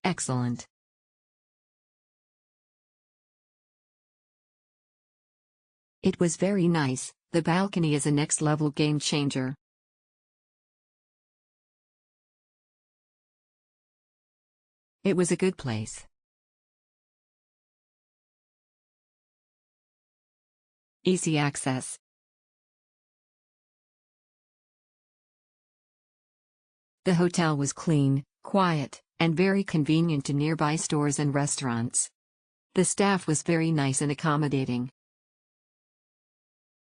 Excellent. It was very nice. The balcony is a next-level game changer. It was a good place. Easy access. The hotel was clean, quiet, and very convenient to nearby stores and restaurants. The staff was very nice and accommodating.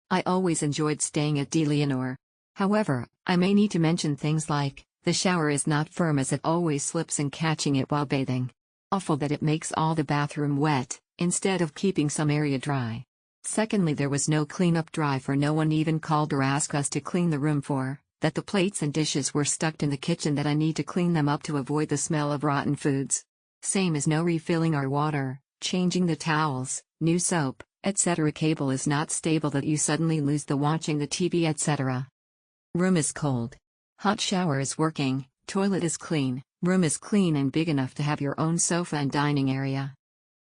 I always enjoyed staying at De Leonor. However, I may need to mention things like, the shower is not firm as it always slips and catching it while bathing. Awful that it makes all the bathroom wet, instead of keeping some area dry. Secondly, there was no cleanup drive, for no one even called or asked us to clean the room, for that the plates and dishes were stuck in the kitchen that I need to clean them up to avoid the smell of rotten foods. Same as no refilling our water, changing the towels, new soap, etc. Cable is not stable that you suddenly lose the watching the TV, etc. Room is cold. Hot shower is working, toilet is clean, room is clean and big enough to have your own sofa and dining area.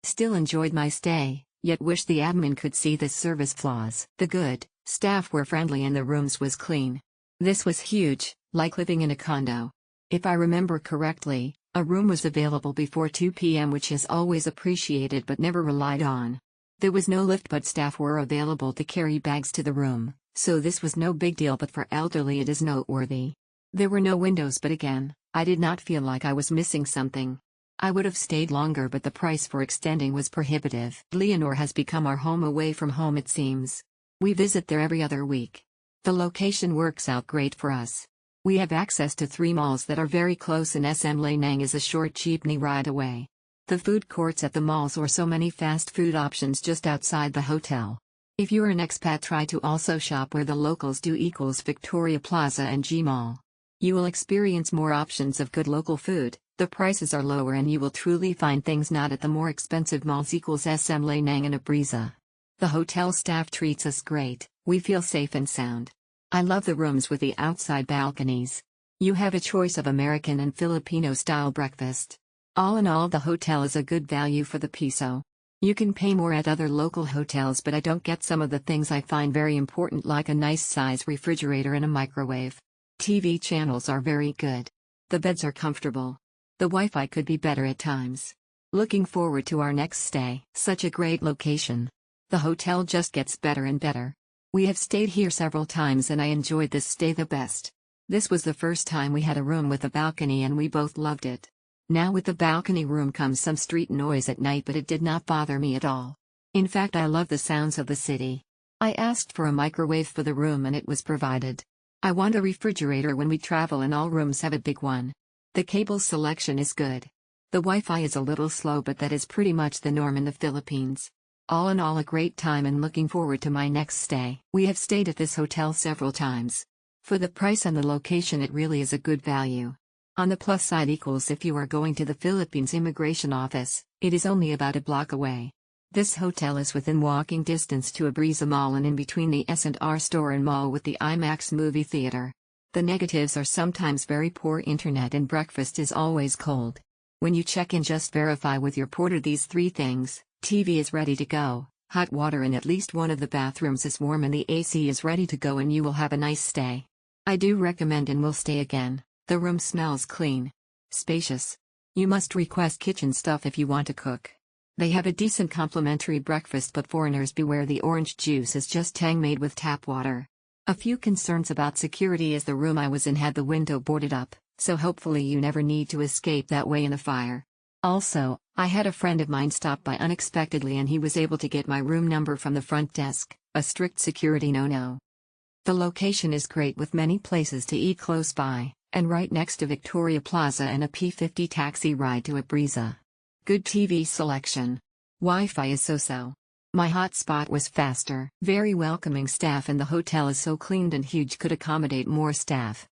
Still enjoyed my stay, yet wish the admin could see the service flaws. The good staff were friendly and the rooms was clean. This was huge, like living in a condo. If I remember correctly, a room was available before 2 p.m., which is always appreciated but never relied on. There was no lift, but staff were available to carry bags to the room, so this was no big deal, but for elderly it is noteworthy. There were no windows, but again, I did not feel like I was missing something. I would have stayed longer, but the price for extending was prohibitive. Leonor has become our home away from home, it seems. We visit there every other week. The location works out great for us. We have access to 3 malls that are very close, and SM Lenang is a short jeepney ride away. The food courts at the malls, or so many fast food options just outside the hotel. If you're an expat, try to also shop where the locals do, equals Victoria Plaza and G Mall. You will experience more options of good local food, the prices are lower, and you will truly find things not at the more expensive malls, equals SM Lenang and Abriza. The hotel staff treats us great, we feel safe and sound. I love the rooms with the outside balconies. You have a choice of American and Filipino-style breakfast. All in all, the hotel is a good value for the piso. You can pay more at other local hotels, but I don't get some of the things I find very important, like a nice size refrigerator and a microwave. TV channels are very good. The beds are comfortable. The Wi-Fi could be better at times. Looking forward to our next stay. Such a great location. The hotel just gets better and better. We have stayed here several times and I enjoyed this stay the best. This was the first time we had a room with a balcony and we both loved it. Now with the balcony room comes some street noise at night, but it did not bother me at all. In fact, I love the sounds of the city. I asked for a microwave for the room and it was provided. I want a refrigerator when we travel, and all rooms have a big one. The cable selection is good. The Wi-Fi is a little slow, but that is pretty much the norm in the Philippines. All in all, a great time and looking forward to my next stay. We have stayed at this hotel several times. For the price and the location, it really is a good value. On the plus side, equals if you are going to the Philippines immigration office, it is only about a block away. This hotel is within walking distance to Abriza Mall and in between the S&R store and mall with the IMAX movie theater. The negatives are sometimes very poor internet and breakfast is always cold. When you check in, just verify with your porter these 3 things. TV is ready to go, hot water in at least one of the bathrooms is warm, and the AC is ready to go, and you will have a nice stay. I do recommend and will stay again. The room smells clean. Spacious. You must request kitchen stuff if you want to cook. They have a decent complimentary breakfast, but foreigners beware, the orange juice is just tang made with tap water. A few concerns about security is the room I was in had the window boarded up, so hopefully you never need to escape that way in a fire. Also, I had a friend of mine stop by unexpectedly and he was able to get my room number from the front desk, a strict security no-no. The location is great with many places to eat close by, and right next to Victoria Plaza and a P50 taxi ride to Abriza. Good TV selection. Wi-Fi is so-so. My hotspot was faster. Very welcoming staff, and the hotel is so clean and huge, could accommodate more staff.